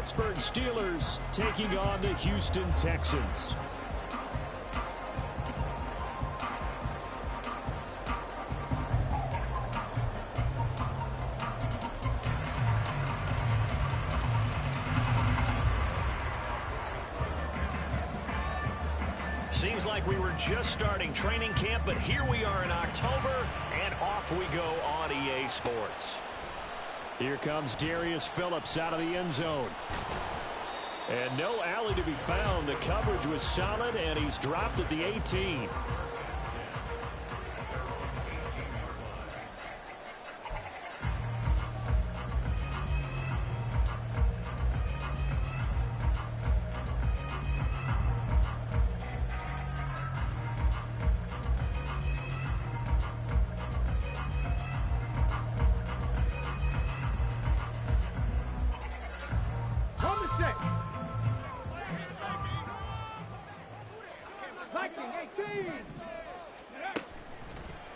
Pittsburgh Steelers taking on the Houston Texans. Seems like we were just starting training camp, but here we are in October, and off we go on EA Sports. Here comes Darius Phillips out of the end zone. And no alley to be found. The coverage was solid, and he's dropped at the 18.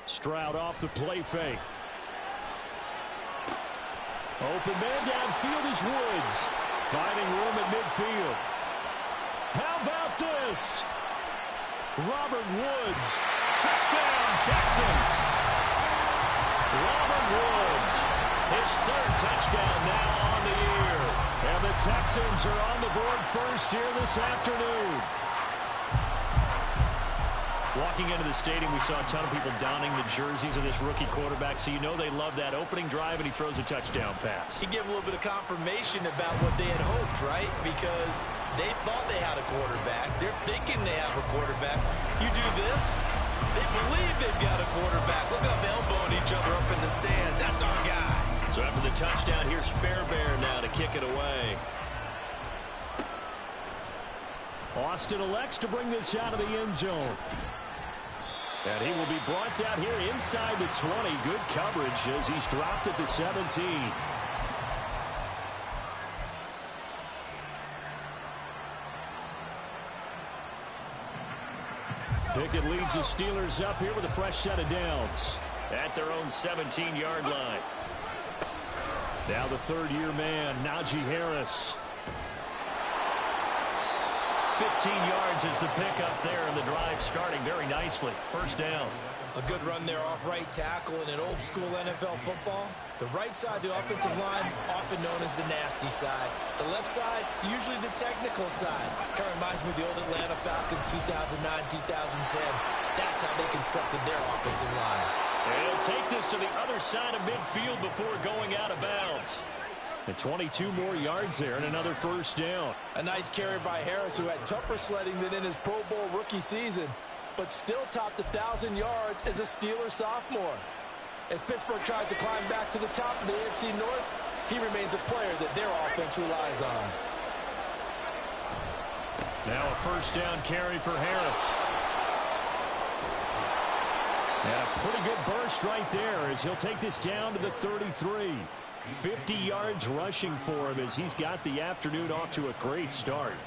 Stroud off the play fake. Open man downfield is Woods. Finding room at midfield. How about this? Robert Woods. Touchdown, Texans. Robert Woods. His third touchdown now on the year. And the Texans are on the board first here this afternoon. Walking into the stadium, we saw a ton of people donning the jerseys of this rookie quarterback, so you know they love that opening drive, and he throws a touchdown pass. He gave a little bit of confirmation about what they had hoped, right? Because they thought they had a quarterback. They're thinking they have a quarterback. You do this, they believe they've got a quarterback. Look up, elbowing each other up in the stands. That's our guy. So after the touchdown, here's Fairbairn now to kick it away. Austin elects to bring this out of the end zone. And he will be brought down here inside the 20. Good coverage as he's dropped at the 17. Pickett leads the Steelers up here with a fresh set of downs. At their own 17-yard line. Now the third-year man, Najee Harris. 15 yards is the pickup there, and the drive starting very nicely. First down. A good run there off right tackle. In an old-school NFL football, the right side of the offensive line, often known as the nasty side. The left side, usually the technical side. Kind of reminds me of the old Atlanta Falcons 2009, 2010. That's how they constructed their offensive line. And he'll take this to the other side of midfield before going out of bounds. And 22 more yards there and another first down. A nice carry by Harris, who had tougher sledding than in his Pro Bowl rookie season, but still topped 1,000 yards as a Steeler sophomore. As Pittsburgh tries to climb back to the top of the AFC North, he remains a player that their offense relies on. Now a first down carry for Harris. And a pretty good burst right there as he'll take this down to the 33. 50 yards rushing for him as he's got the afternoon off to a great start.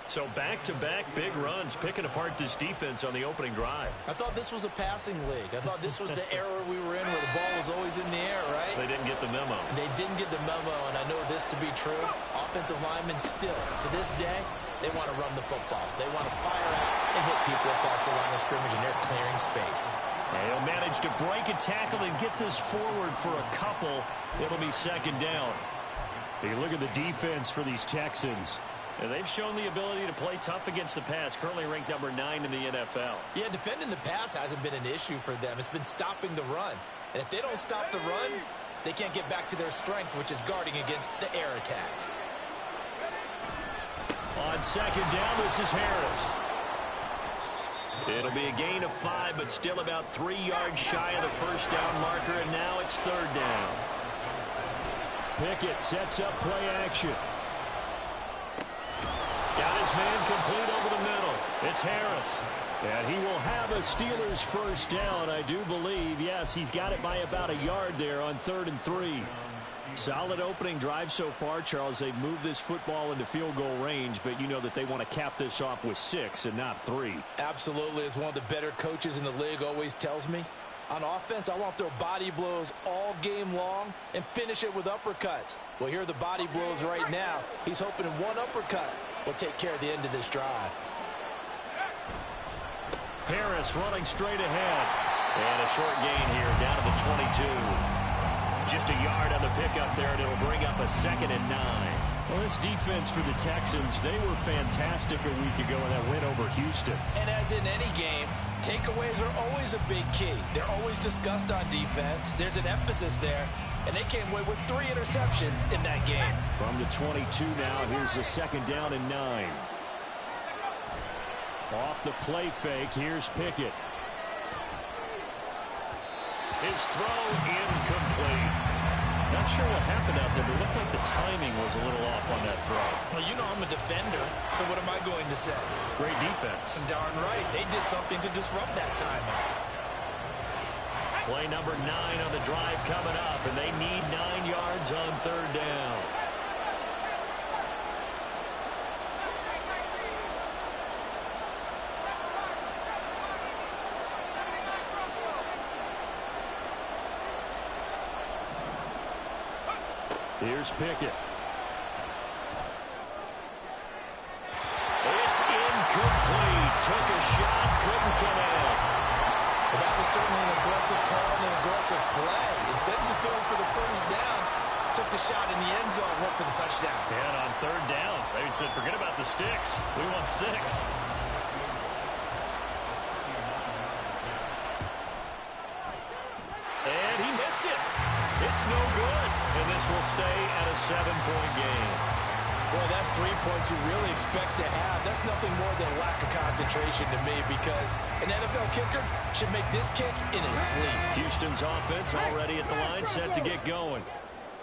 So back-to-back big runs, picking apart this defense on the opening drive. I thought this was a passing league. I thought this was the era we were in where the ball was always in the air, right? They didn't get the memo. They didn't get the memo, and I know this to be true. Offensive linemen still, to this day, they want to run the football. They want to fire out and hit people across the line of scrimmage, and they're clearing space. And he'll manage to break a tackle and get this forward for a couple. It'll be second down. Hey, look at the defense for these Texans. And they've shown the ability to play tough against the pass, currently ranked number 9 in the NFL. Yeah, defending the pass hasn't been an issue for them. It's been stopping the run. And if they don't stop the run, they can't get back to their strength, which is guarding against the air attack. On second down, this is Harris. It'll be a gain of 5, but still about 3 yards shy of the first down marker, and now it's third down. Pickett sets up play action. Got his man complete over the middle. It's Harris. And he will have a Steelers first down, I do believe. Yes, he's got it by about a yard there on 3rd and 3. Solid opening drive so far, Charles. They've moved this football into field goal range, but you know that they want to cap this off with 6 and not 3. Absolutely. As one of the better coaches in the league always tells me, On offense, I want to throw body blows all game long and finish it with uppercuts. Well, here are the body blows right now. He's hoping one uppercut will take care of the end of this drive. Harris running straight ahead. And a short gain here, down to the 22. Just a yard on the pickup there, and it'll bring up a 2nd and 9. Well, this defense for the Texans, they were fantastic a week ago in that win over Houston. And as in any game, takeaways are always a big key. They're always discussed on defense. There's an emphasis there, and they came away with 3 interceptions in that game. From the 22 now, here's the 2nd down and 9. Off the play fake, here's Pickett. His throw incomplete. Not sure what happened out there, but it looked like the timing was a little off on that throw. Well, you know I'm a defender, so what am I going to say? Great defense. Darn right. They did something to disrupt that timing. Play number 9 on the drive coming up, and they need 9 yards on 3rd down. Here's Pickett. It's incomplete. Took a shot, couldn't connect. Well, that was certainly an aggressive call and an aggressive play. Instead of just going for the first down, took the shot in the end zone, went for the touchdown. And on 3rd down, they said, forget about the sticks. We want 6. And he missed it. It's no good. And this will stay at a 7-point game. Boy, that's 3 points you really expect to have. That's nothing more than lack of concentration to me, because an NFL kicker should make this kick in his sleep. Houston's offense already at the line, set to get going.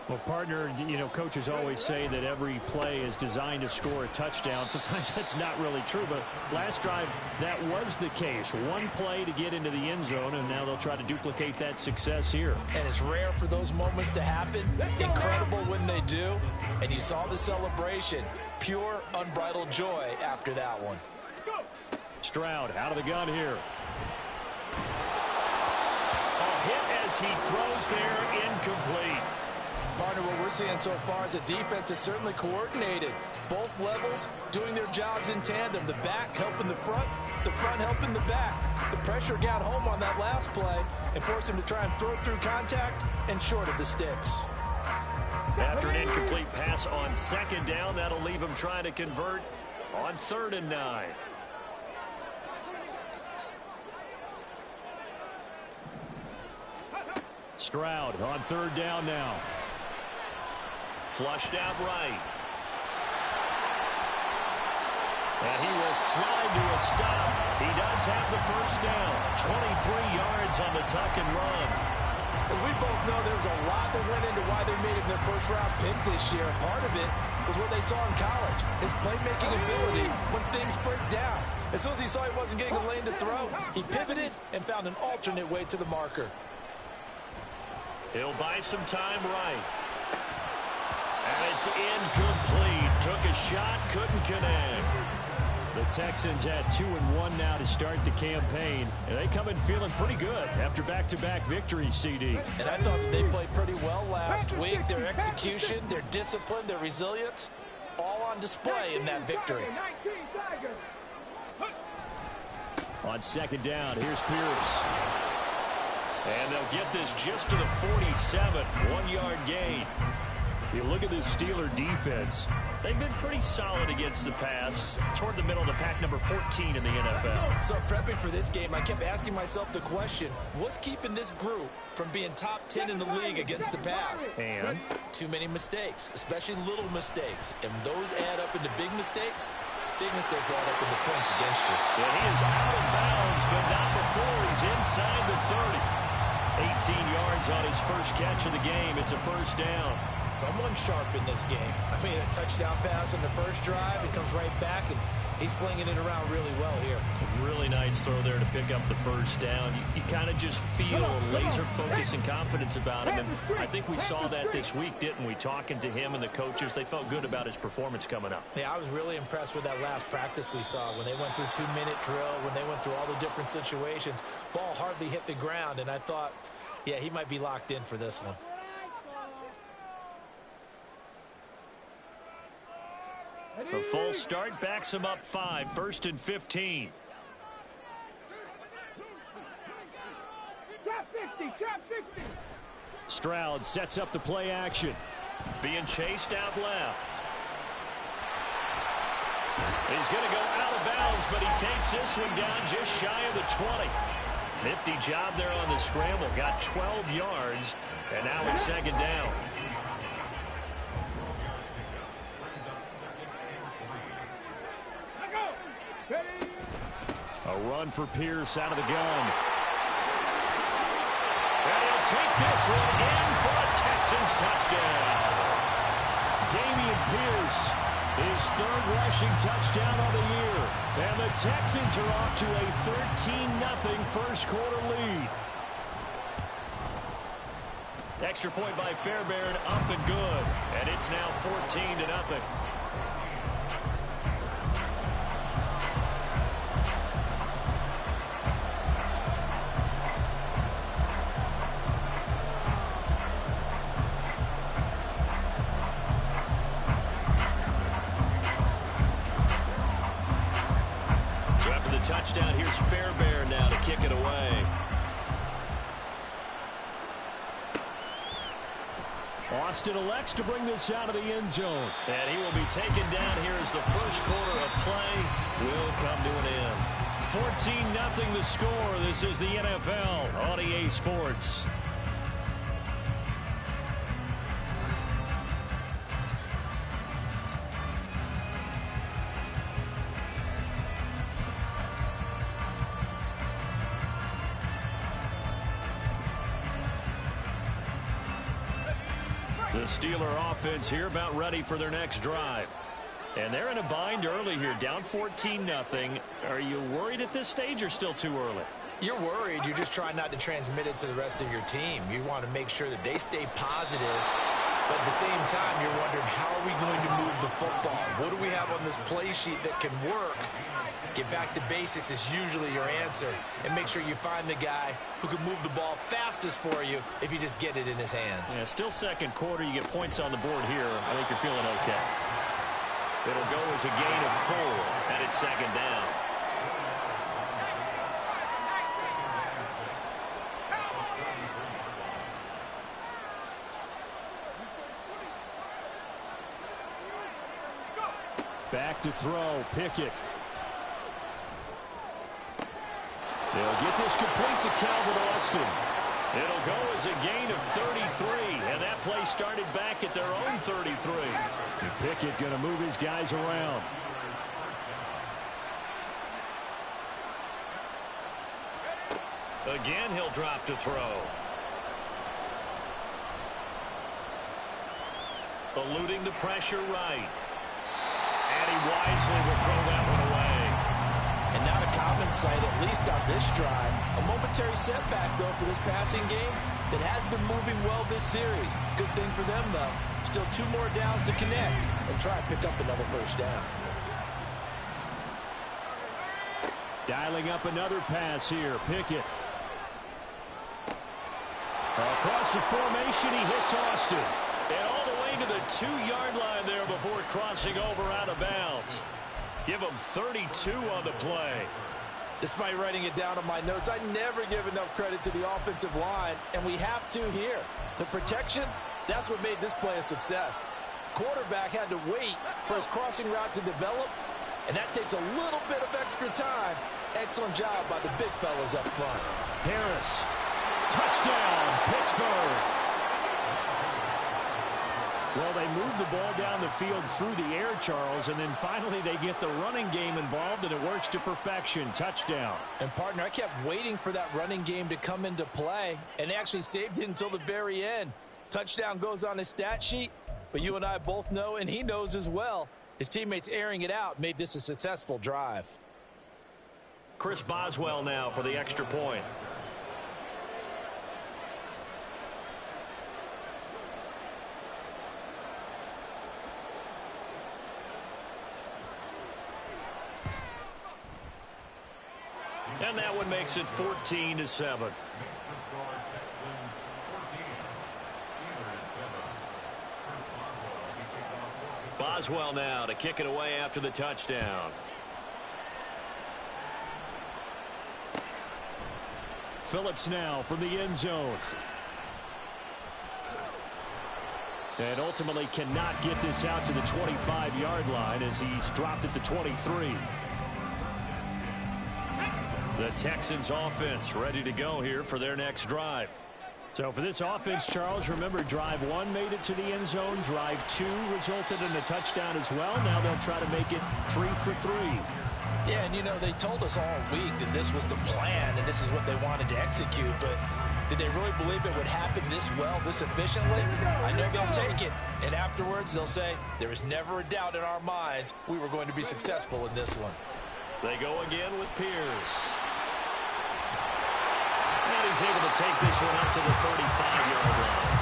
Well, partner, you know, coaches always say that every play is designed to score a touchdown. Sometimes that's not really true, but last drive, that was the case. One play to get into the end zone, and now they'll try to duplicate that success here. And it's rare for those moments to happen. Incredible when they do. And you saw the celebration. Pure, unbridled joy after that one. Stroud out of the gun here. A hit as he throws there, incomplete. Partner, what we're seeing so far is a defense that's certainly coordinated. Both levels doing their jobs in tandem. The back helping the front helping the back. The pressure got home on that last play and forced him to try and throw through contact and short of the sticks. After an incomplete pass on 2nd down, that'll leave him trying to convert on 3rd and 9. Stroud on 3rd down now. Flushed out right. And he will slide to a stop. He does have the first down. 23 yards on the tuck and run. As we both know, there was a lot that went into why they made him their first-round pick this year. Part of it was what they saw in college, his playmaking ability when things break down. As soon as he saw he wasn't getting a lane to throw, he pivoted and found an alternate way to the marker. He'll buy some time right. And it's incomplete. Took a shot, couldn't connect. The Texans had 2-1 now to start the campaign, and they come in feeling pretty good after back-to-back victories, CD. And I thought that they played pretty well last week. Their execution, their discipline, their resilience, all on display in that victory. On 2nd down, here's Pierce. And they'll get this just to the 47, 1-yard gain. You look at this Steeler defense. They've been pretty solid against the pass, toward the middle of the pack, number 14 in the NFL. So prepping for this game, I kept asking myself the question, what's keeping this group from being top 10 in the league against the pass? And? Too many mistakes, especially little mistakes. And those add up into big mistakes. Big mistakes add up into points against you. And he is out of bounds, but not before he's inside the 30. 18 yards on his first catch of the game. It's a first down. Someone sharp in this game. I mean, a touchdown pass on the first drive. It comes right back, and He's flinging it around really well here. Really nice throw there to pick up the first down. You kind of just feel a laser focus and confidence about him. And I think we saw that this week, didn't we? Talking to him and the coaches, they felt good about his performance coming up. Yeah, I was really impressed with that last practice we saw when they went through 2-minute drill, when they went through all the different situations. Ball hardly hit the ground, and I thought, yeah, he might be locked in for this one. A full start backs him up 5, 1st and 15. Stroud sets up the play action. Being chased out left. He's going to go out of bounds, but he takes this one down just shy of the 20. Nifty job there on the scramble. Got 12 yards, and now it's 2nd down. A run for Pierce out of the gun. And he'll take this one in for a Texans touchdown. Damian Pierce, his 3rd rushing touchdown of the year. And the Texans are off to a 13-0 first quarter lead. Extra point by Fairbairn, up and good. And it's now 14-0. Touchdown. Here's Fairbairn now to kick it away. Austin elects to bring this out of the end zone. And he will be taken down here as the first quarter of play will come to an end. 14-0 the score. This is the NFL on EA Sports. The Steeler offense here about ready for their next drive. And they're in a bind early here, down 14-0. Are you worried at this stage or still too early? You're worried. You're just trying not to transmit it to the rest of your team. You want to make sure that they stay positive. But at the same time, you're wondering, how are we going to move the football? What do we have on this play sheet that can work? Get back to basics is usually your answer. And make sure you find the guy who can move the ball fastest for you if you just get it in his hands. Yeah, still second quarter. You get points on the board here. I think you're feeling okay. It'll go as a gain of 4, and it's 2nd down. Back to throw. Pickett. They'll get this complete to Calvin Austin. It'll go as a gain of 33, and that play started back at their own 33. Pickett going to move his guys around. Again, he'll drop to throw. Eluding the pressure right. And he wisely will throw that one away. And not a common sight, at least on this drive. A momentary setback, though, for this passing game that has been moving well this series. Good thing for them, though. Still 2 more downs to connect and try and pick up another first down. Dialing up another pass here. Pickett. Across the formation, he hits Austin. And all the way to the 2-yard line there before crossing over out of bounds. Give him 32 on the play. Despite writing it down on my notes, I never give enough credit to the offensive line, and we have to here. The protection, that's what made this play a success. Quarterback had to wait for his crossing route to develop, and that takes a little bit of extra time. Excellent job by the big fellas up front. Harris, touchdown, Pittsburgh. Well, they move the ball down the field through the air, Charles, and then finally they get the running game involved, and it works to perfection. Touchdown. And, partner, I kept waiting for that running game to come into play, and they actually saved it until the very end. Touchdown goes on his stat sheet, but you and I both know, and he knows as well, His teammates airing it out made this a successful drive. Chris Boswell now for the extra point. And that one makes it 14-7. Boswell now to kick it away after the touchdown. Phillips now from the end zone. And ultimately cannot get this out to the 25-yard line as he's dropped it to 23. The Texans offense ready to go here for their next drive. So for this offense, Charles, remember drive 1 made it to the end zone. Drive 2 resulted in a touchdown as well. Now they'll try to make it 3 for 3. Yeah, and you know, they told us all week that this was the plan and this is what they wanted to execute, but did they really believe it would happen this well, this efficiently? I know they'll take it, and afterwards they'll say, there was never a doubt in our minds we were going to be successful in this one. They go again with Pierce. And he's able to take this one up to the 35-yard line.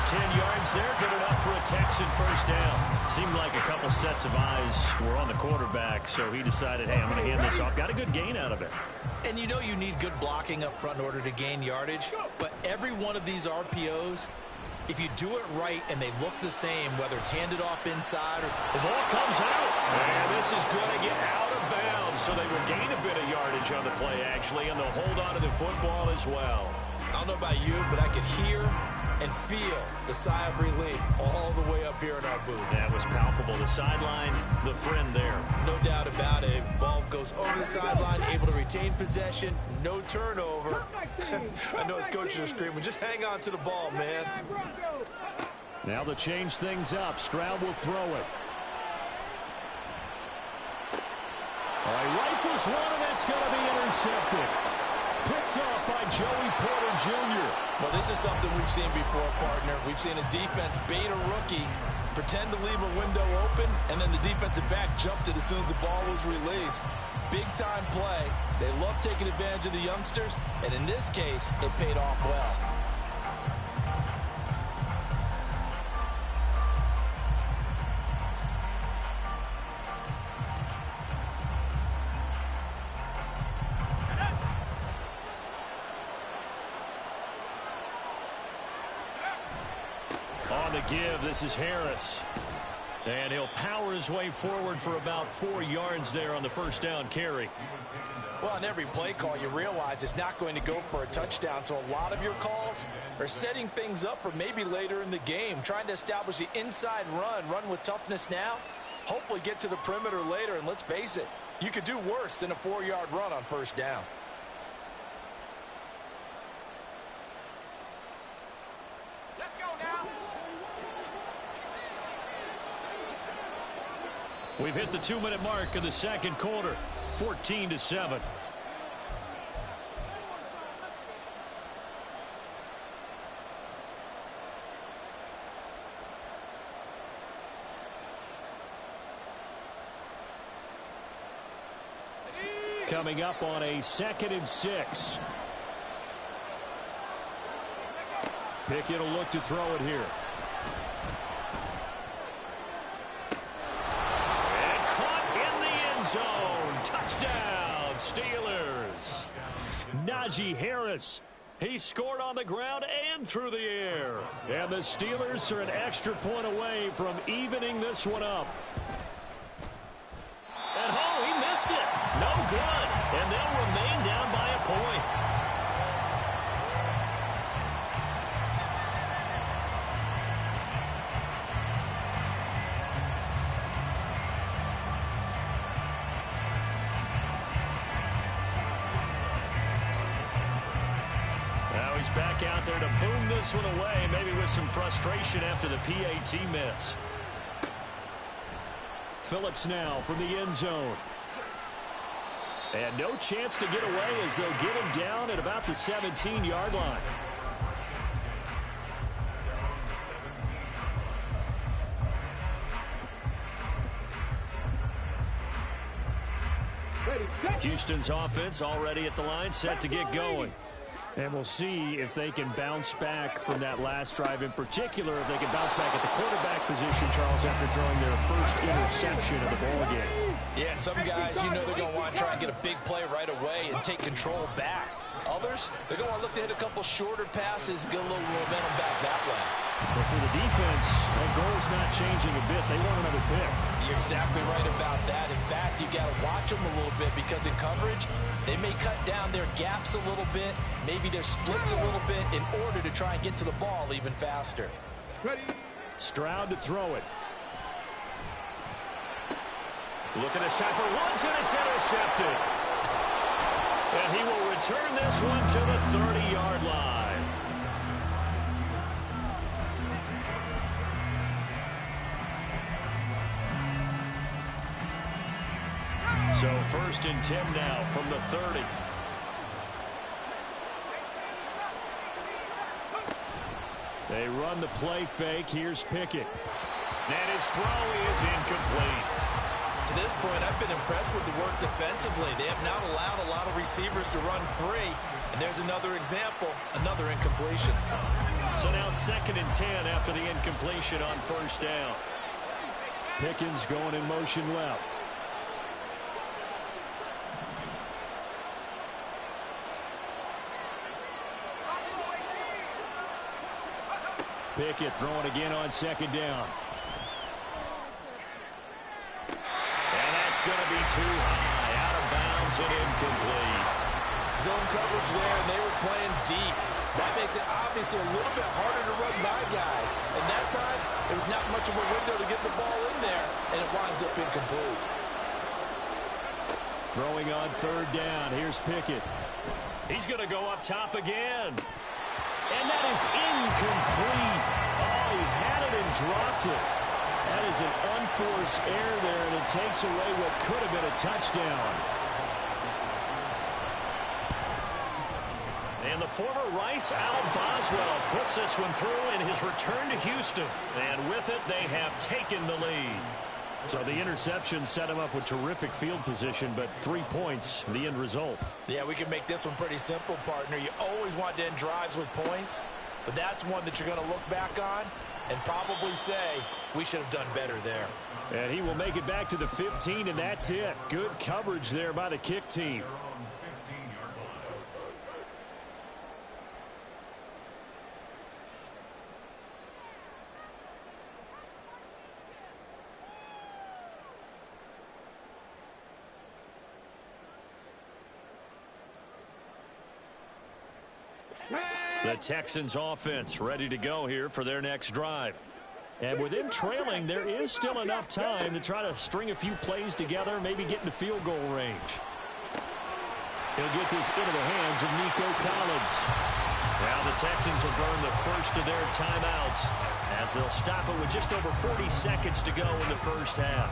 10 yards there, good enough for a Texan first down. Seemed like a couple sets of eyes were on the quarterback, so he decided, hey, I'm going to hand this off. Got a good gain out of it. And you know you need good blocking up front in order to gain yardage, but every one of these RPOs, if you do it right and they look the same, whether it's handed off inside or the ball comes out, and this is going to get out of bounds, so they would gain a bit of yardage on the play, actually, and they'll hold on to the football as well. I don't know about you, but I could hear and feel the sigh of relief all the way up here in our booth. That was palpable. The sideline, the friend there. No doubt about it. Ball goes over the sideline, able to retain possession, no turnover. I know his coaches are screaming, just hang on to the ball, man. Now to change things up, Stroud will throw it. All right, rifles one, and that's going to be intercepted. Picked off by Joey Porter Jr. Well, this is something we've seen before, partner. We've seen a defense bait a rookie, pretend to leave a window open, and then the defensive back jumped it as soon as the ball was released. Big-time play. They love taking advantage of the youngsters, and in this case, it paid off well. On the give, this is Harris. And he'll power his way forward for about 4 yards there on the first down carry. Well, on every play call, you realize it's not going to go for a touchdown, so a lot of your calls are setting things up for maybe later in the game, trying to establish the inside run with toughness now, hopefully get to the perimeter later, and let's face it, you could do worse than a 4-yard run on first down. We've hit the 2-minute mark of the second quarter, 14-7. Coming up on a 2nd and 6. Pickett will look to throw it here. Zone. Touchdown, Steelers. Najee Harris. He scored on the ground and through the air. And the Steelers are an extra point away from evening this one up. And oh, he missed it. No good. And they'll remain down by a point. Back out there to boom this one away, maybe with some frustration after the PAT miss. Phillips now from the end zone. And no chance to get away as they'll get him down at about the 17-yard line. Houston's offense already at the line, set to get going. And we'll see if they can bounce back from that last drive in particular, if they can bounce back at the quarterback position, Charles, after throwing their first interception of the ballgame. Yeah, and some guys, you know they're going to want to try and get a big play right away and take control back. Others, they're going to want to look to hit a couple shorter passes, get a little momentum back that way. But for the defense, that goal's not changing a bit. They want another pick. You're exactly right about that. In fact, you got to watch them a little bit because in coverage, they may cut down their gaps a little bit, maybe their splits a little bit in order to try and get to the ball even faster. Stroud to throw it. Looking to shot for Woods, and it's intercepted. And he will return this one to the 30-yard line. So 1st and 10 now from the 30. They run the play fake. Here's Pickett. And his throw is incomplete. To this point, I've been impressed with the work defensively. They have not allowed a lot of receivers to run free. And there's another example, another incompletion. So now 2nd and 10 after the incompletion on 1st down. Pickens going in motion left. Pickett throwing again on 2nd down. And that's going to be too high. Out of bounds and incomplete. Zone coverage there, and they were playing deep. That makes it obviously a little bit harder to run by guys. And that time, there was not much of a window to get the ball in there, and it winds up incomplete. Throwing on 3rd down. Here's Pickett. He's going to go up top again. And that is incomplete. Oh, he had it and dropped it. That is an unforced error there, and it takes away what could have been a touchdown. And the former Rice Al Boswell puts this one through in his return to Houston. And with it, they have taken the lead. So the interception set him up with terrific field position, but 3 points, the end result. Yeah, we can make this one pretty simple, partner. You always want to end drives with points, but that's one that you're going to look back on and probably say, we should have done better there. And he will make it back to the 15, and that's it. Good coverage there by the kick team. The Texans offense ready to go here for their next drive. And with them trailing, there is still enough time to try to string a few plays together, maybe get into field goal range. He'll get this into the hands of Nico Collins. Now the Texans will burn the first of their timeouts as they'll stop it with just over 40 seconds to go in the first half.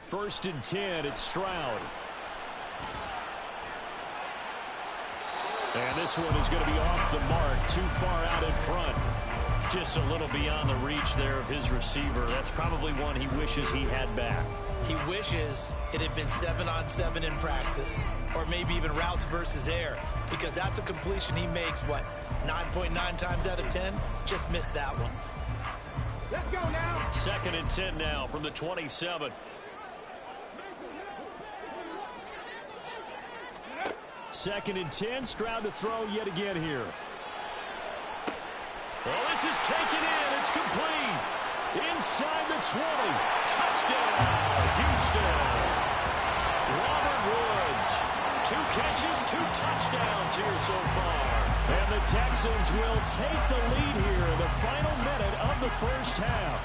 First and 10, it's Stroud. And this one is going to be off the mark, too far out in front. Just a little beyond the reach there of his receiver. That's probably one he wishes he had back. He wishes it had been 7-on-7 in practice, or maybe even routes versus air, because that's a completion he makes, what, 9.9 times out of 10? Just missed that one. Let's go now. 2nd and 10 now from the 27. Second and 10, Stroud to throw yet again here. Well, this is taken in. It's complete. Inside the 20. Touchdown, Houston. Robert Woods. 2 catches, 2 touchdowns here so far. And the Texans will take the lead here in the final minute of the first half.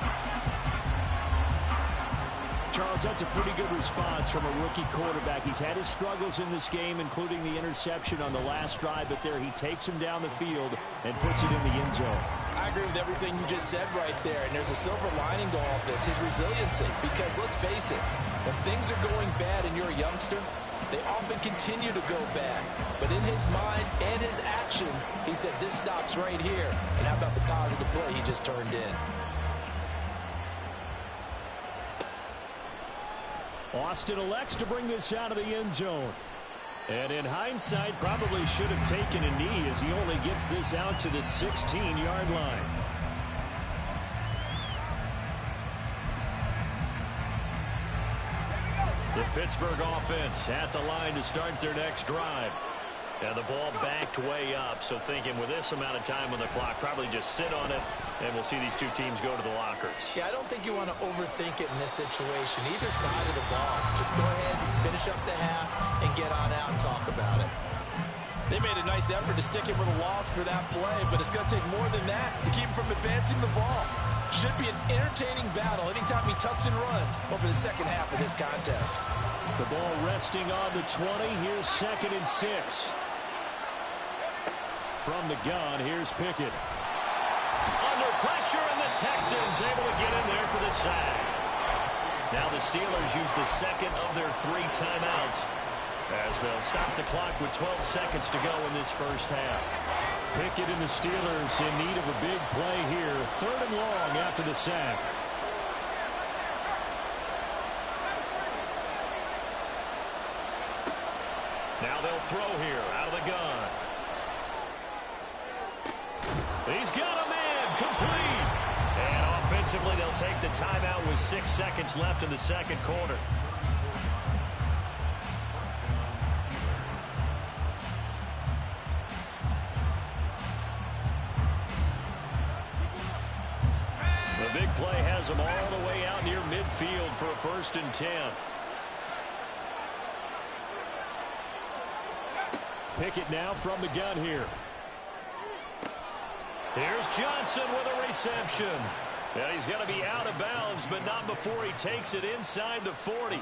Charles, that's a pretty good response from a rookie quarterback. He's had his struggles in this game, including the interception on the last drive, but there he takes him down the field and puts it in the end zone. I agree with everything you just said right there, and there's a silver lining to all of this, his resiliency. Because let's face it, when things are going bad and you're a youngster, they often continue to go bad. But in his mind and his actions, he said, this stops right here. And how about the positive play he just turned in? Austin elects to bring this out of the end zone. And in hindsight, probably should have taken a knee as he only gets this out to the 16-yard line. The Pittsburgh offense at the line to start their next drive. And the ball backed way up, so thinking with this amount of time on the clock, probably just sit on it, and we'll see these two teams go to the lockers. Yeah, I don't think you want to overthink it in this situation. Either side of the ball. Just go ahead, finish up the half, and get on out and talk about it. They made a nice effort to stick him with a loss for that play, but it's going to take more than that to keep him from advancing the ball. Should be an entertaining battle anytime he tucks and runs over the second half of this contest. The ball resting on the 20. Here's 2nd and 6. From the gun, here's Pickett. Under pressure, and the Texans able to get in there for the sack. Now the Steelers use the second of their 3 timeouts as they'll stop the clock with 12 seconds to go in this first half. Pickett and the Steelers in need of a big play here. 3rd and long after the sack. Now they'll throw here out of the gun. He's got a man complete. And offensively, they'll take the timeout with 6 seconds left in the second quarter. The big play has them all the way out near midfield for a 1st and 10. Pickett now from the gun here. Here's Johnson with a reception. And he's going to be out of bounds, but not before he takes it inside the 40.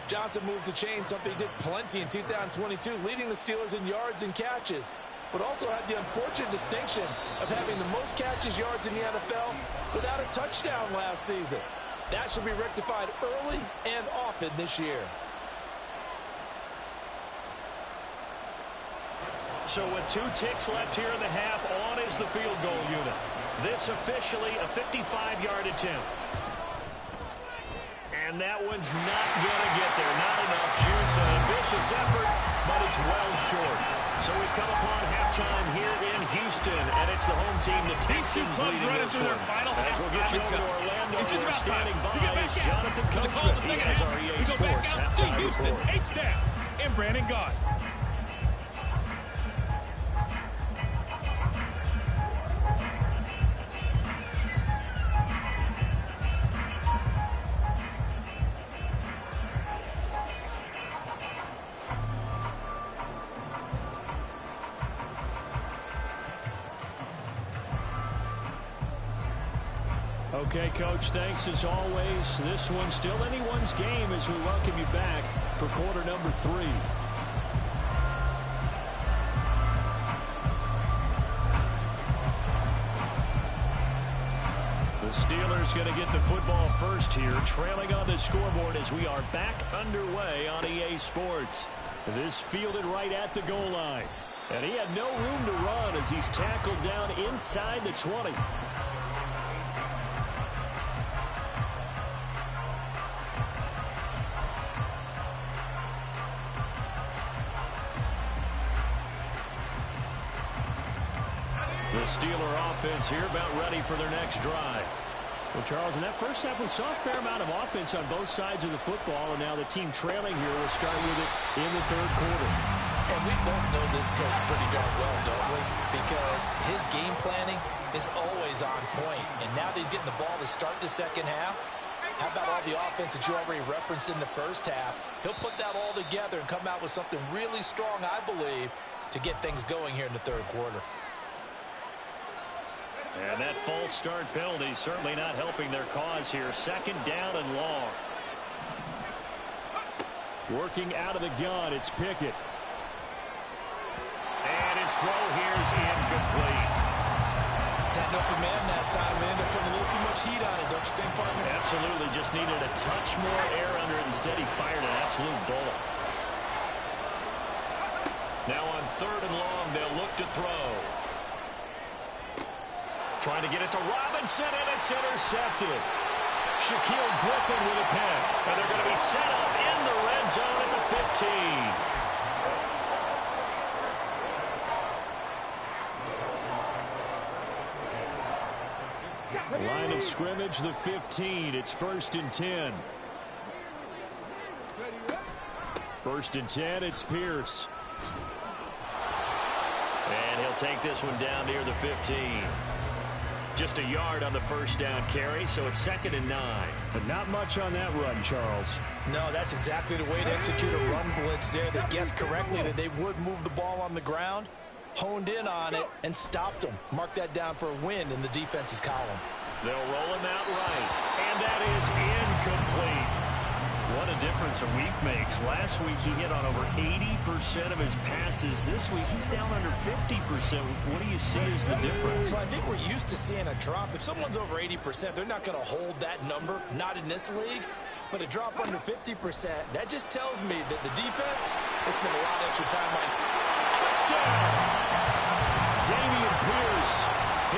Johnson moves the chain, something he did plenty in 2022, leading the Steelers in yards and catches, but also had the unfortunate distinction of having the most catches yards in the NFL without a touchdown last season. That should be rectified early and often this year. So with 2 ticks left here in the half, on is the field goal unit. This officially a 55-yard attempt. And that one's not going to get there. Not enough juice. An ambitious effort, but it's well short. So we've come upon halftime here in Houston, and it's the home team, the Texans, leading this one. As we'll get you over to Orlando, where standing by is Jonathan Coachman. He has our EA Sports halftime report. H-Town and Brandon Gott. Okay, Coach, thanks as always. This one's still anyone's game as we welcome you back for quarter number 3. The Steelers going to get the football first here, trailing on the scoreboard as we are back underway on EA Sports. This fielded right at the goal line. And he had no room to run as he's tackled down inside the 20. The Steeler offense here about ready for their next drive. Well, Charles, in that first half, we saw a fair amount of offense on both sides of the football, and now the team trailing here will start with it in the 3rd quarter. And we both know this coach pretty darn well, don't we? Because his game planning is always on point. And now that he's getting the ball to start the second half, how about all the offense that you already referenced in the first half? He'll put that all together and come out with something really strong, I believe, to get things going here in the 3rd quarter. And that false start penalty certainly not helping their cause here. 2nd down and long. Working out of the gun, it's Pickett. And his throw here is incomplete. Had an open man that time and ended up putting a little too much heat on it, don't you think, partner? Absolutely. Just needed a touch more air under it. Instead, he fired an absolute bullet. Now on 3rd and long, they'll look to throw. Trying to get it to Robinson, and it's intercepted. Shaquille Griffin with a pick. And they're going to be set up in the red zone at the 15. Line of scrimmage, the 15. It's 1st and 10. 1st and 10, it's Pierce. And he'll take this one down near the 15. Just a yard on the first down carry, so it's 2nd and 9. But not much on that run, Charles. No, that's exactly the way to execute a run blitz there. They guessed correctly that they would move the ball on the ground, honed in on it, and stopped them. Mark that down for a win in the defense's column. They'll roll him out right, and that is incomplete. What a difference a week makes. Last week he hit on over 80% of his passes. This week he's down under 50%. What do you see as the difference? Well, I think we're used to seeing a drop. If someone's over 80%, they're not going to hold that number, not in this league. But a drop under 50%, that just tells me that the defense has spent a lot of extra time on. Touchdown! Dameon Pierce.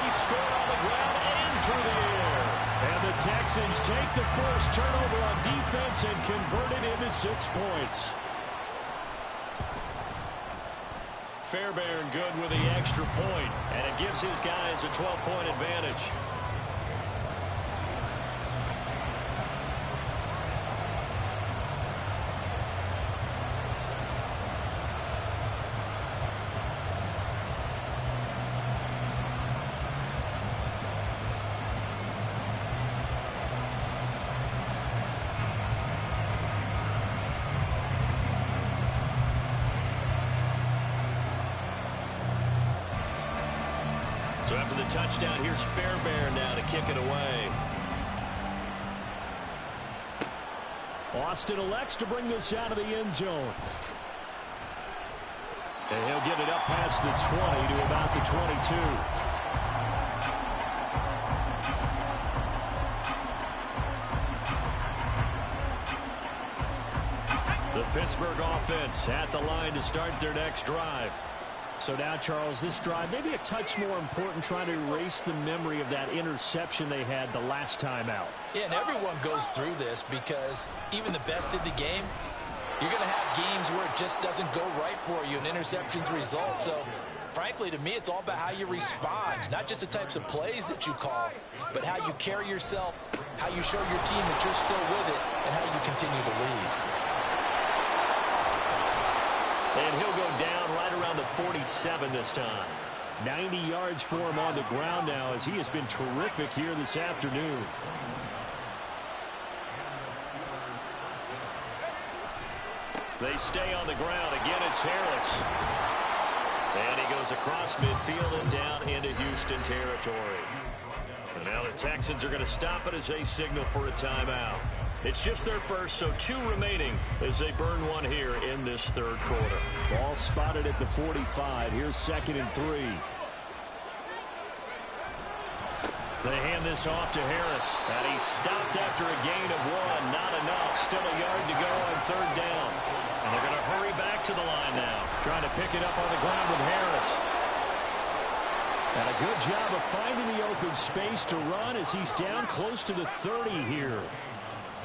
He scored on the ground and through the air. And the Texans take the first turnover on defense and convert it into 6 points. Fairbairn good with the extra point, and it gives his guys a 12-point advantage. So after the touchdown, here's Fairbairn now to kick it away. Austin elects to bring this out of the end zone. And he'll get it up past the 20 to about the 22. The Pittsburgh offense at the line to start their next drive. So now, Charles, this drive maybe a touch more important, trying to erase the memory of that interception they had the last time out. Yeah, and everyone goes through this because even the best in the game, you're going to have games where it just doesn't go right for you and interceptions result. So, frankly, to me, it's all about how you respond, not just the types of plays that you call, but how you carry yourself, how you show your team that you're still with it, and how you continue to lead. And he'll go down right around the 47 this time. 90 yards for him on the ground now as he has been terrific here this afternoon. They stay on the ground. Again, it's Harris. And he goes across midfield and down into Houston territory. And now the Texans are going to stop it as they signal for a timeout. It's just their first, so 2 remaining as they burn one here in this third quarter. Ball spotted at the 45. Here's 2nd and 3. They hand this off to Harris, and he's stopped after a gain of 1. Not enough. Still a yard to go on 3rd down. And they're going to hurry back to the line now. Trying to pick it up on the ground with Harris. And a good job of finding the open space to run as he's down close to the 30 here.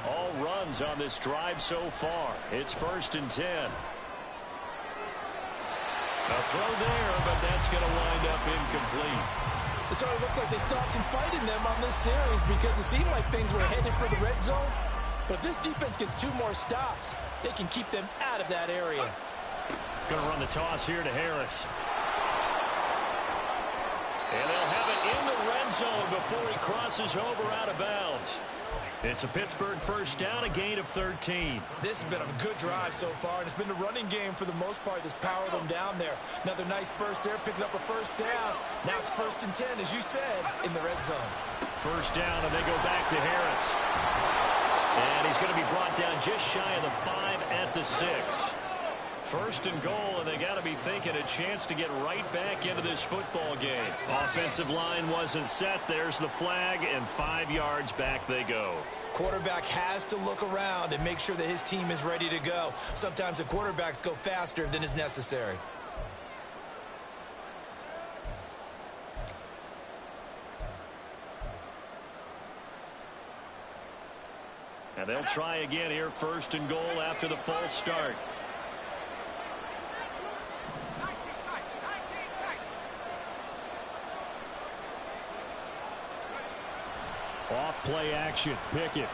All runs on this drive so far. It's 1st and 10. A throw there, but that's going to wind up incomplete. So it looks like they still have some fight in them on this series because it seemed like things were headed for the red zone. But if this defense gets 2 more stops, they can keep them out of that area. Going to run the toss here to Harris. And they'll have it in the red zone before he crosses over out of bounds. It's a Pittsburgh first down, a gain of 13. This has been a good drive so far, and it's been the running game for the most part that's powered them down there. Another nice burst there, picking up a first down. Now it's 1st and 10, as you said, in the red zone. First down, and they go back to Harris. And he's going to be brought down just shy of the 5 at the 6. First and goal, and they got to be thinking a chance to get right back into this football game. Offensive line wasn't set. There's the flag, and 5 yards back they go. Quarterback has to look around and make sure that his team is ready to go. Sometimes the quarterbacks go faster than is necessary. And they'll try again here, first and goal after the false start. Off play action, Pickett.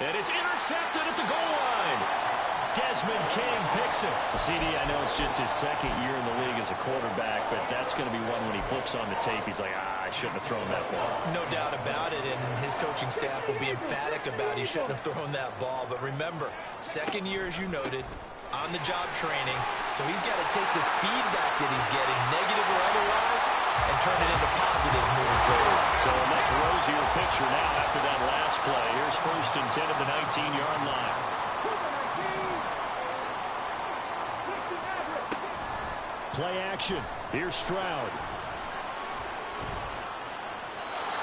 And it's intercepted at the goal line. Desmond King picks it. CD, I know it's just his second year in the league as a quarterback, but that's going to be one when he flips on the tape. He's like, I shouldn't have thrown that ball. No doubt about it, and his coaching staff will be emphatic about he shouldn't have thrown that ball. But remember, second year, as you noted, on-the-job training. So he's got to take this feedback that he's getting, negative or otherwise, and turn it into positives moving forward. So a much rosier picture now after that last play. Here's first and 10 at the 19-yard line. Play action. Here's Stroud.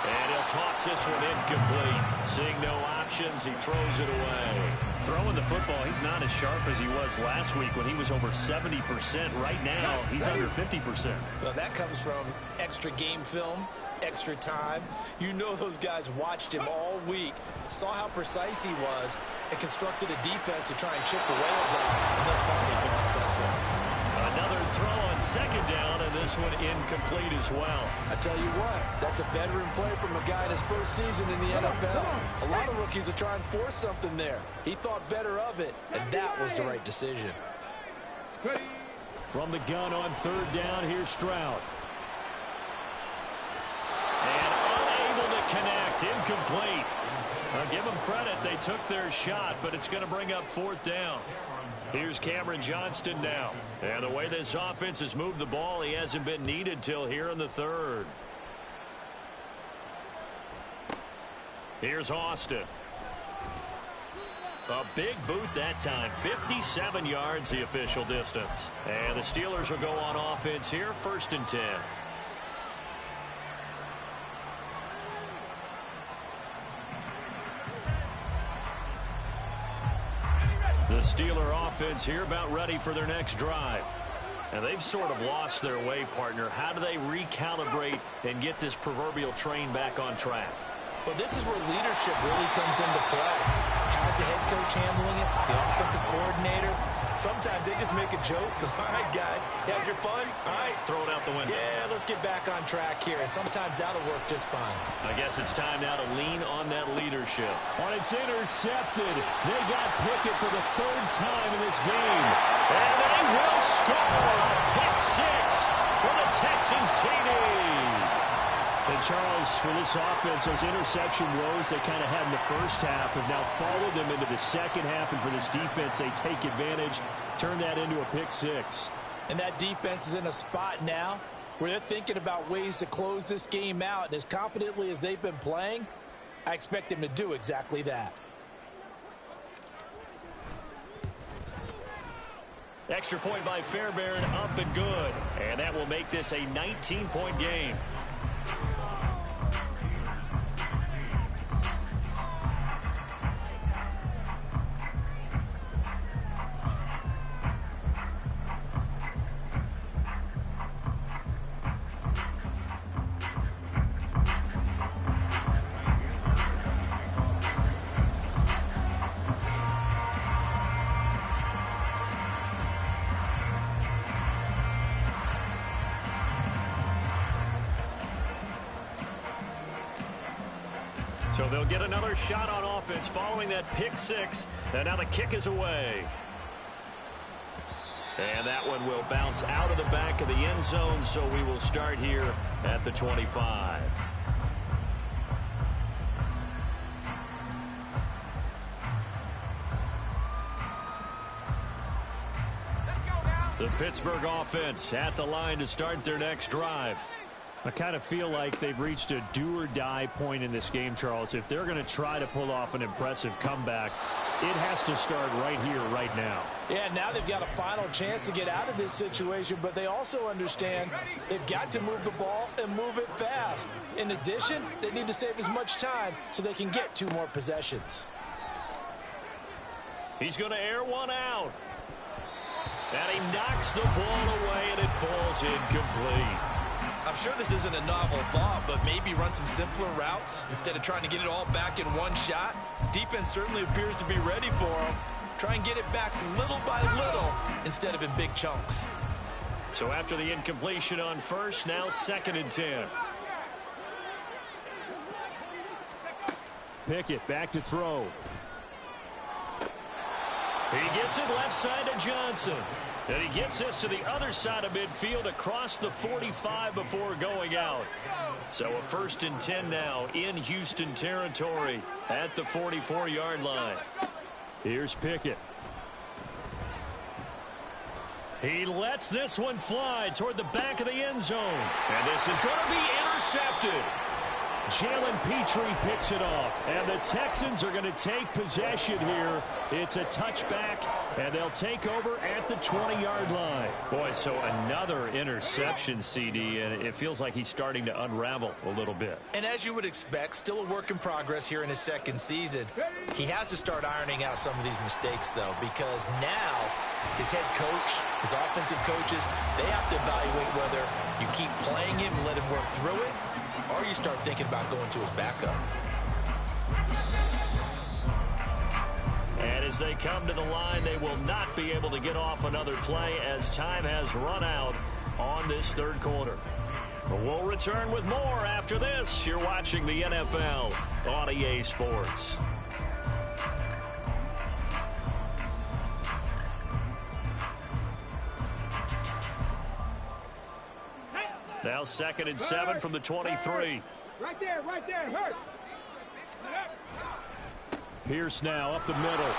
And he'll toss this one incomplete. Seeing no options, he throws it away. Throwing the football, he's not as sharp as he was last week when he was over 70%. Right now, he's under 50%. Well, that comes from extra game film, extra time. You know those guys watched him all week, saw how precise he was, and constructed a defense to try and chip away at that, and thus far they've been successful. Another throw on second down, and this one incomplete as well. I tell you what, that's a veteran play from a guy in his first season in the NFL. A lot of rookies are trying to force something there. He thought better of it, and that was the right decision. From the gun on third down, here's Stroud. And unable to connect, incomplete. I'll give them credit, they took their shot, but it's going to bring up fourth down. Here's Cameron Johnston now. And the way this offense has moved the ball, he hasn't been needed till here in the third. Here's Austin. A big boot that time. 57 yards the official distance. And the Steelers will go on offense here, first and 10. The Steeler offense here about ready for their next drive. And they've sort of lost their way, partner. How do they recalibrate and get this proverbial train back on track? Well, this is where leadership really comes into play. How's the head coach handling it? The offensive coordinator? Sometimes they just make a joke. All right, guys, you had your fun? All right. Throw it out the window. Yeah, let's get back on track here. And sometimes that'll work just fine. I guess it's time now to lean on that leadership. On it's intercepted. They got Pickett for the third time in this game. And they will score a pick six for the Texans TD. And Charles, for this offense, those interception woes they kind of had in the first half have now followed them into the second half. And for this defense, they take advantage, turn that into a pick six. And that defense is in a spot now where they're thinking about ways to close this game out. And as confidently as they've been playing, I expect them to do exactly that. Extra point by Fairbairn, up and good. And that will make this a 19-point game. So they'll get another shot on offense following that pick six. And now the kick is away. And that one will bounce out of the back of the end zone, so we will start here at the 25. The Pittsburgh offense at the line to start their next drive. I kind of feel like they've reached a do-or-die point in this game, Charles. If they're going to try to pull off an impressive comeback, it has to start right here, right now. Yeah, now they've got a final chance to get out of this situation, but they also understand they've got to move the ball and move it fast. In addition, they need to save as much time so they can get 2 more possessions. He's going to air one out. And he knocks the ball away, and it falls incomplete. I'm sure this isn't a novel thought, but maybe run some simpler routes instead of trying to get it all back in one shot. Defense certainly appears to be ready for him. Try and get it back little by little instead of in big chunks. So after the incompletion on first, now 2nd and 10. Pickett back to throw. He gets it left side to Johnson. And he gets this to the other side of midfield across the 45 before going out. So a 1st and 10 now in Houston territory at the 44-yard line. Here's Pickett. He lets this one fly toward the back of the end zone. And this is going to be intercepted. Jalen Petrie picks it off, and the Texans are going to take possession here. It's a touchback, and they'll take over at the 20-yard line. Boy, so another interception, CD, and it feels like he's starting to unravel a little bit. And as you would expect, still a work in progress here in his 2nd season. He has to start ironing out some of these mistakes, though, because now his head coach, his offensive coaches, they have to evaluate whether you keep playing him and let him work through it, or you start thinking about going to his backup. And as they come to the line, they will not be able to get off another play as time has run out on this 3rd quarter. We'll return with more after this. You're watching the NFL on EA Sports. Now 2nd and 7 from the 23. Right there, hurt. Pierce now up the middle.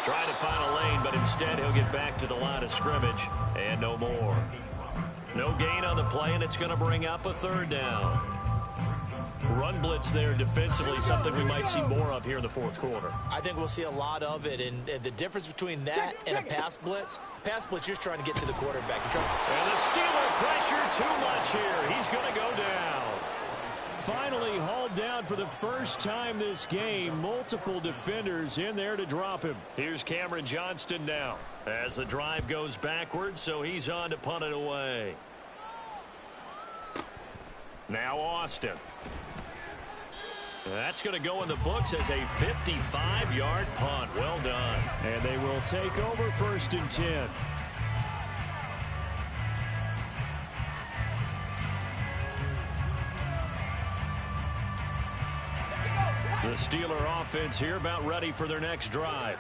Trying to find a lane, but instead he'll get back to the line of scrimmage. And no more. No gain on the play, and it's going to bring up a 3rd down. Run blitz there defensively, something we might see more of here in the 4th quarter. I think we'll see a lot of it, and the difference between that and a pass blitz, you're trying to get to the quarterback. And the Steeler pressure too much here. He's going to go down. Finally hauled down for the first time this game. Multiple defenders in there to drop him. Here's Cameron Johnston now as the drive goes backwards, so he's on to punt it away. Now Austin. That's going to go in the books as a 55-yard punt. Well done. And they will take over 1st and 10. The Steeler offense here about ready for their next drive.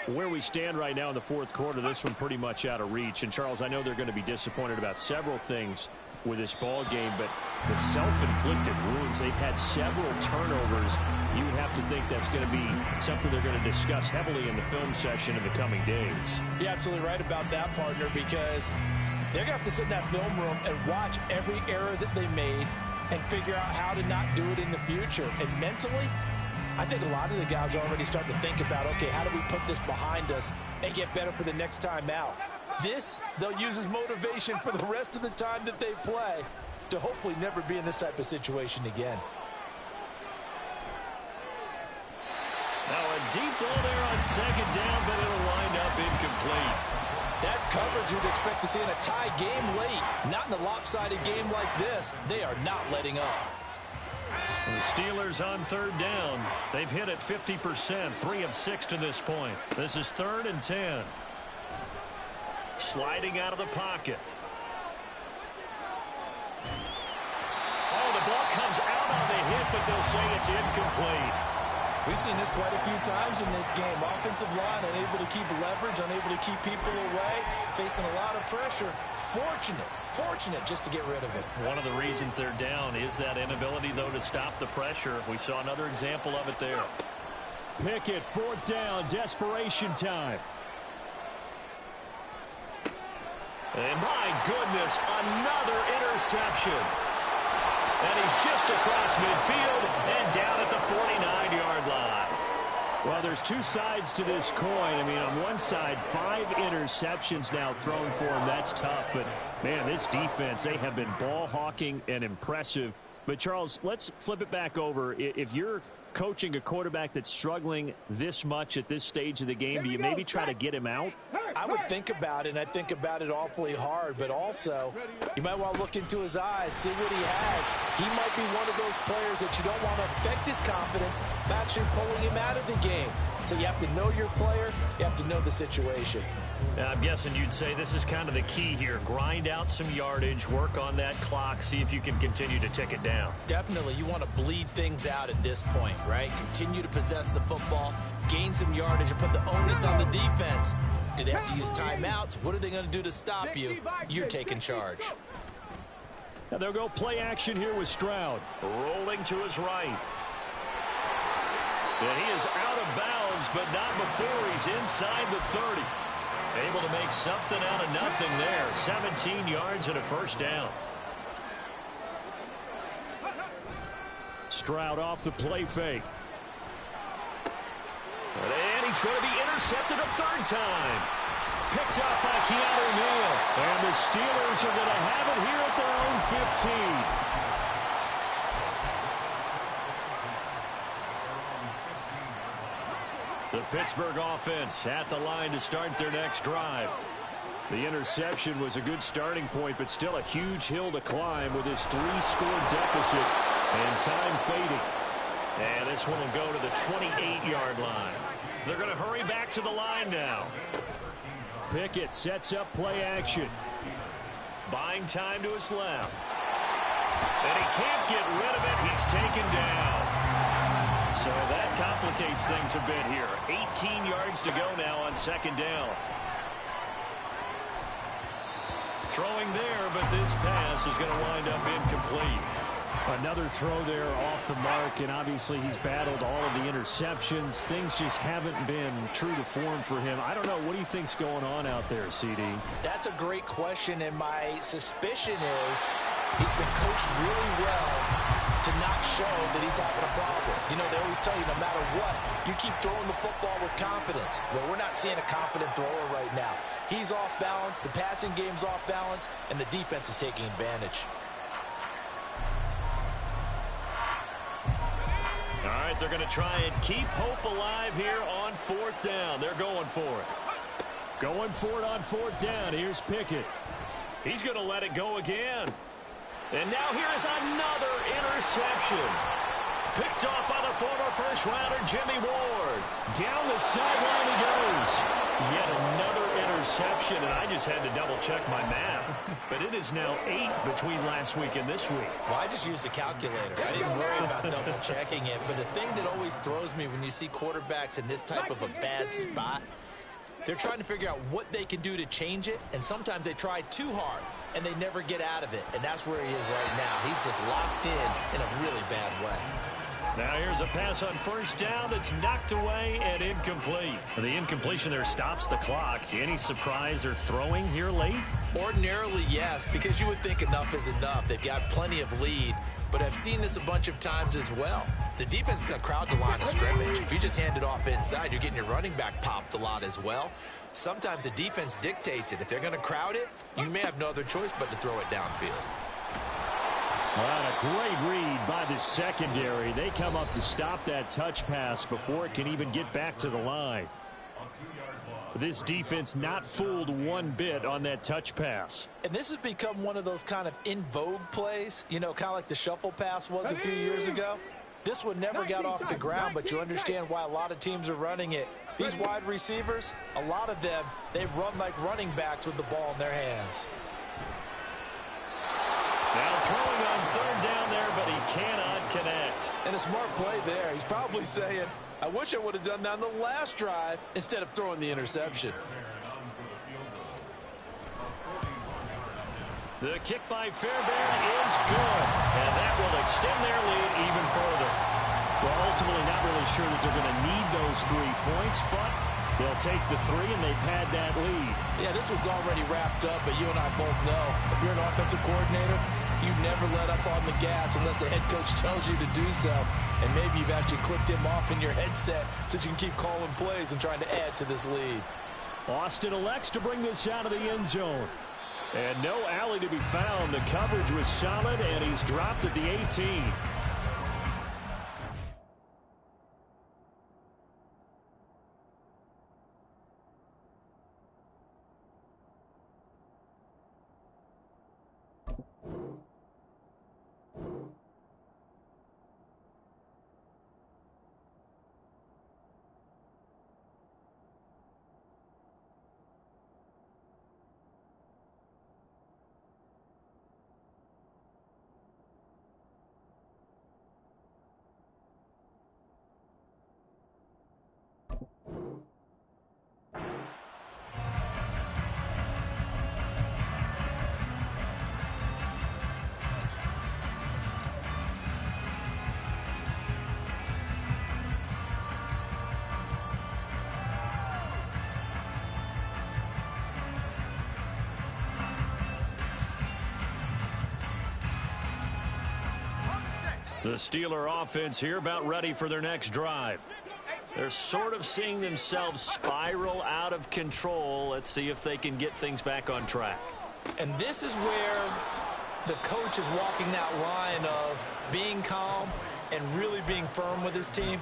Where we stand right now in the 4th quarter, this one pretty much out of reach. And, Charles, I know they're going to be disappointed about several things with this ball game, but the self-inflicted wounds, they've had several turnovers. You would have to think that's going to be something they're going to discuss heavily in the film session in the coming days. You're absolutely right about that, partner, because they're going to have to sit in that film room and watch every error that they made and figure out how to not do it in the future. And mentally, I think a lot of the guys are already starting to think about, okay, how do we put this behind us and get better for the next time out? This, they'll use as motivation for the rest of the time that they play to hopefully never be in this type of situation again. Now a deep ball there on 2nd down, but it'll wind up incomplete. That's coverage you'd expect to see in a tie game late. Not in a lopsided game like this. They are not letting up. The Steelers on 3rd down. They've hit it 50%, 3 of 6 to this point. This is 3rd and 10. Sliding out of the pocket. Oh, the ball comes out on the hit, but they'll say it's incomplete. We've seen this quite a few times in this game. Offensive line unable to keep leverage, unable to keep people away, facing a lot of pressure. Fortunate just to get rid of it. One of the reasons they're down is that inability, though, to stop the pressure. We saw another example of it there. Pickett, 4th down, desperation time. And my goodness, another interception. And he's just across midfield and down at the 49-yard line. Well, there's two sides to this coin. I mean, on one side, 5 interceptions now thrown for him. That's tough. But, man, this defense, they have been ball hawking and impressive. But, Charles, let's flip it back over. If you're coaching a quarterback that's struggling this much at this stage of the game, do you maybe try to get him out? I would think about it, and I think about it awfully hard, but also you might want to look into his eyes, see what he has. He might be one of those players that you don't want to affect his confidence by actually pulling him out of the game. So you have to know your player, you have to know the situation. I'm guessing you'd say this is kind of the key here. Grind out some yardage, work on that clock, see if you can continue to tick it down. Definitely, you want to bleed things out at this point, right? Continue to possess the football, gain some yardage, and put the onus on the defense. Do they have to use timeouts? What are they going to do to stop you? You're taking charge. Now they'll go play action here with Stroud. Rolling to his right. And he is out of bounds, but not before he's inside the 30. Able to make something out of nothing there. 17 yards and a first down. Stroud off the play fake. And he's going to be intercepted a third time. Picked up by Keanu Neal. And the Steelers are going to have it here at their own 15. The Pittsburgh offense at the line to start their next drive. The interception was a good starting point, but still a huge hill to climb with his 3-score deficit and time fading. And this one will go to the 28-yard line. They're going to hurry back to the line now. Pickett sets up play action. Buying time to his left. And he can't get rid of it. He's taken down. So that complicates things a bit here. 18 yards to go now on second down. Throwing there, but this pass is going to wind up incomplete. Another throw there off the mark, and obviously he's battled all of the interceptions. Things just haven't been true to form for him. I don't know. What do you think's going on out there, CD? That's a great question, and my suspicion is he's been coached really well to not show that he's having a problem. You know, they always tell you no matter what, you keep throwing the football with confidence. Well, we're not seeing a confident thrower right now. He's off balance, the passing game's off balance, and the defense is taking advantage. All right, they're going to try and keep hope alive here on fourth down. They're going for it. Going for it on fourth down. Here's Pickett. He's going to let it go again. And now here is another interception. Picked off by the former first-rounder Jimmy Ward. Down the sideline he goes. Yet another interception, and I just had to double-check my math. But it is now 8 between last week and this week. Well, I just used a calculator. I didn't worry about double-checking it. But the thing that always throws me when you see quarterbacks in this type of a bad spot, they're trying to figure out what they can do to change it, and sometimes they try too hard, and they never get out of it. And that's where he is right now. He's just locked in a really bad way. Now here's a pass on first down that's knocked away and incomplete. The incompletion there stops the clock. Any surprise they're throwing here late? Ordinarily, yes, because you would think enough is enough. They've got plenty of lead, but I've seen this a bunch of times as well. The defense is going to crowd the line of scrimmage. If you just hand it off inside, you're getting your running back popped a lot as well. Sometimes the defense dictates it. If they're going to crowd it, you may have no other choice but to throw it downfield. All right, a great read by the secondary. They come up to stop that touch pass before it can even get back to the line. This defense not fooled one bit on that touch pass. And this has become one of those kind of in vogue plays, you know, kind of like the shuffle pass was a few years ago. This one never got off the ground, but you understand why a lot of teams are running it. These wide receivers, a lot of them, they run like running backs with the ball in their hands. Now throwing on third down there, but he cannot connect. And a smart play there. He's probably saying, I wish I would have done that on the last drive instead of throwing the interception. The kick by Fairbairn is good, and that will extend their lead even further. Well, ultimately not really sure that they're going to need those 3 points, but they'll take the 3, and they've had that lead. Yeah, this one's already wrapped up, but you and I both know if you're an offensive coordinator, You never let up on the gas unless the head coach tells you to do so. And maybe you've actually clicked him off in your headset so you can keep calling plays and trying to add to this lead. Austin elects to bring this out of the end zone. And no alley to be found. The coverage was solid, and he's dropped at the 18. The Steeler offense here about ready for their next drive. They're sort of seeing themselves spiral out of control. Let's see if they can get things back on track. And this is where the coach is walking that line of being calm and really being firm with his team.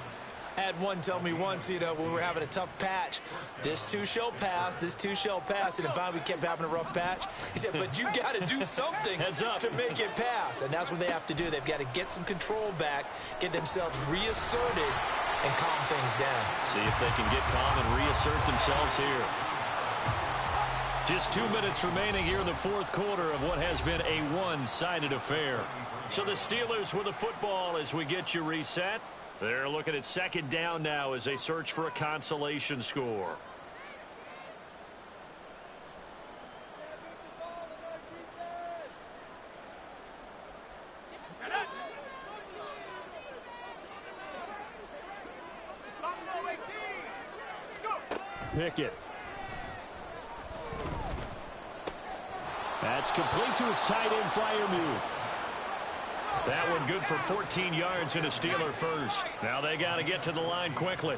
I had one tell me once, when we were having a tough patch, this too shall pass, this too shall pass, and finally we kept having a rough patch. He said, but you got to do something to make it pass, and that's what they have to do. They've got to get some control back, get themselves reasserted, and calm things down. See if they can get calm and reassert themselves here. Just 2 minutes remaining here in the fourth quarter of what has been a one-sided affair. So the Steelers with the football as we get you reset. They're looking at second down now as they search for a consolation score. Pickett. That's complete to his tight end flyer move. That one good for 14 yards and a Steeler first. Now they got to get to the line quickly.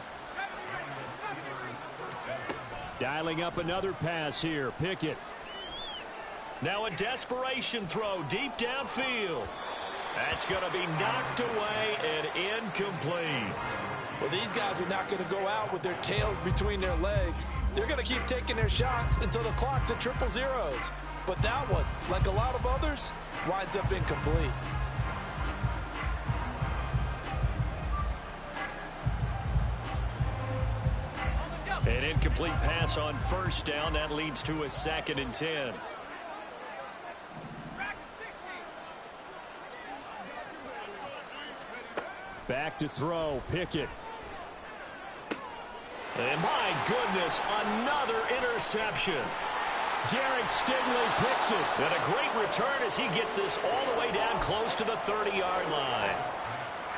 Dialing up another pass here. Pickett. Now a desperation throw deep downfield. That's going to be knocked away and incomplete. Well, these guys are not going to go out with their tails between their legs. They're going to keep taking their shots until the clock's at triple zeros. But that one, like a lot of others, winds up incomplete. An incomplete pass on first down. That leads to a 2nd and 10. Back to throw. Pickett. And my goodness, another interception. Derek Stingley picks it. And a great return as he gets this all the way down close to the 30-yard line.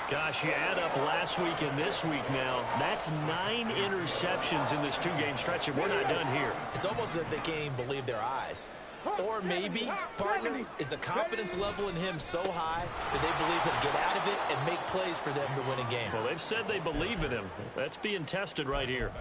Gosh, you add up last week and this week now. That's 9 interceptions in this 2-game stretch, and we're not done here. It's almost as if they can't even believe their eyes. Or maybe, partner, is the confidence level in him so high that they believe he'll get out of it and make plays for them to win a game. Well, they've said they believe in him. That's being tested right here.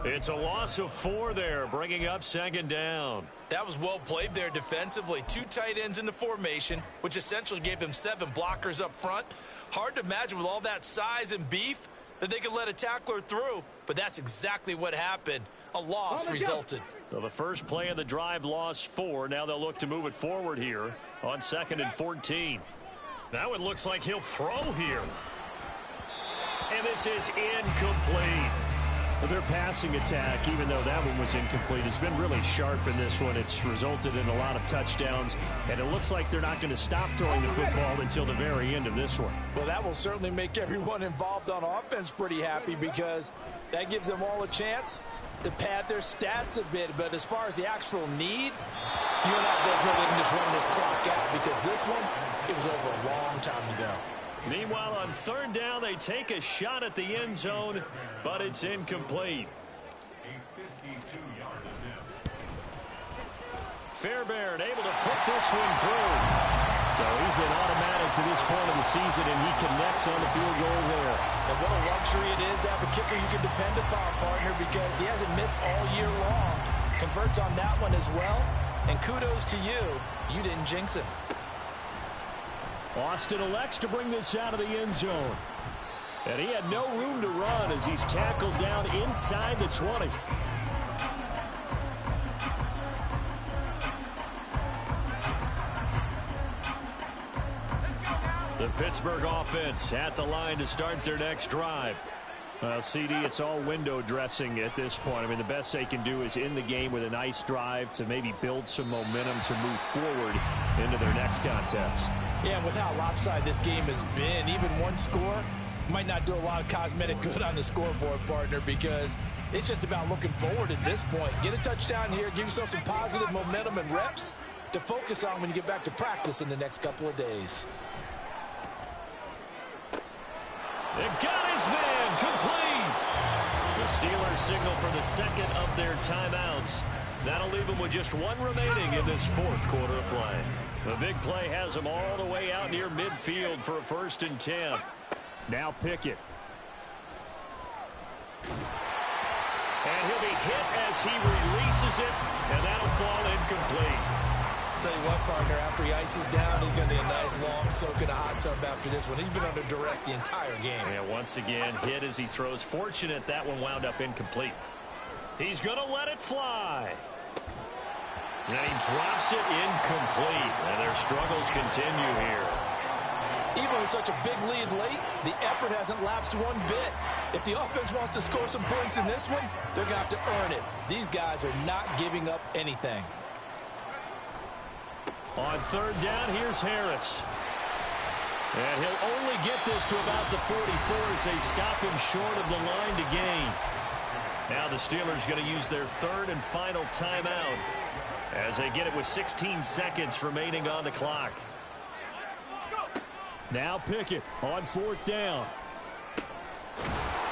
It's a loss of 4 there, bringing up 2nd down. That was well played there defensively. 2 tight ends in the formation, which essentially gave them 7 blockers up front. Hard to imagine with all that size and beef that they could let a tackler through, but that's exactly what happened. A loss resulted. So the first play of the drive lost 4. Now they'll look to move it forward here on 2nd and 14. Now it looks like he'll throw here. And this is incomplete. Their passing attack, even though that one was incomplete, has been really sharp in this one. It's resulted in a lot of touchdowns, and it looks like they're not going to stop throwing the football until the very end of this one. Well, that will certainly make everyone involved on offense pretty happy because that gives them all a chance to pad their stats a bit. But as far as the actual need, you and I both know they can just run this clock out because this one, it was over a long time ago. Meanwhile, on 3rd down, they take a shot at the end zone, but it's incomplete. Fairbairn able to put this one through. So he's been automatic to this point of the season, and he connects on the field goal there. And what a luxury it is to have a kicker you can depend upon, partner, because he hasn't missed all year long. Converts on that one as well. And kudos to you. You didn't jinx him. Austin elects to bring this out of the end zone. And he had no room to run as he's tackled down inside the 20. The Pittsburgh offense at the line to start their next drive. Well, CD, it's all window dressing at this point. I mean, the best they can do is end the game with a nice drive to maybe build some momentum to move forward into their next contest. Yeah, and with how lopsided this game has been, even one score might not do a lot of cosmetic good on the scoreboard, partner, because it's just about looking forward at this point. Get a touchdown here, give yourself some positive momentum and reps to focus on when you get back to practice in the next couple of days. They got his man complete. The Steelers signal for the second of their timeouts. That'll leave them with just one remaining in this fourth quarter of play. The big play has them all the way out near midfield for a 1st and 10. Now Pickett. And he'll be hit as he releases it, and that'll fall incomplete. Tell you what, partner, after he ices down, he's going to be a nice long soak in a hot tub after this one. He's been under duress the entire game. And once again, hit as he throws. Fortunate that one wound up incomplete. He's going to let it fly. And he drops it incomplete. And their struggles continue here. Even with such a big lead late, the effort hasn't lapsed one bit. If the offense wants to score some points in this one, they're going to have to earn it. These guys are not giving up anything. On 3rd down, here's Harris. And he'll only get this to about the 44 as they stop him short of the line to gain. Now the Steelers going to use their 3rd and final timeout as they get it with 16 seconds remaining on the clock. Now Pickett on 4th down.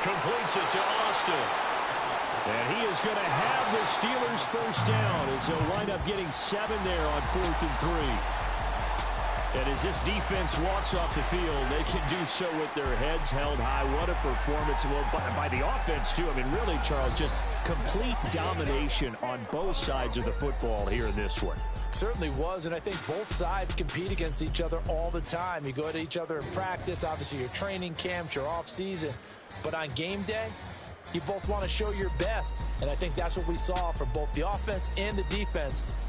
Completes it to Austin. And he is going to have the Steelers 1st down as they'll wind up getting 7 there on 4th and 3. And as this defense walks off the field, they can do so with their heads held high. What a performance. Well, by the offense, too. I mean, really, Charles, just complete domination on both sides of the football here in this one. Certainly was, and I think both sides compete against each other all the time. You go to each other in practice, obviously your training camps, your off-season. But on game day, you both want to show your best, and I think that's what we saw from both the offense and the defense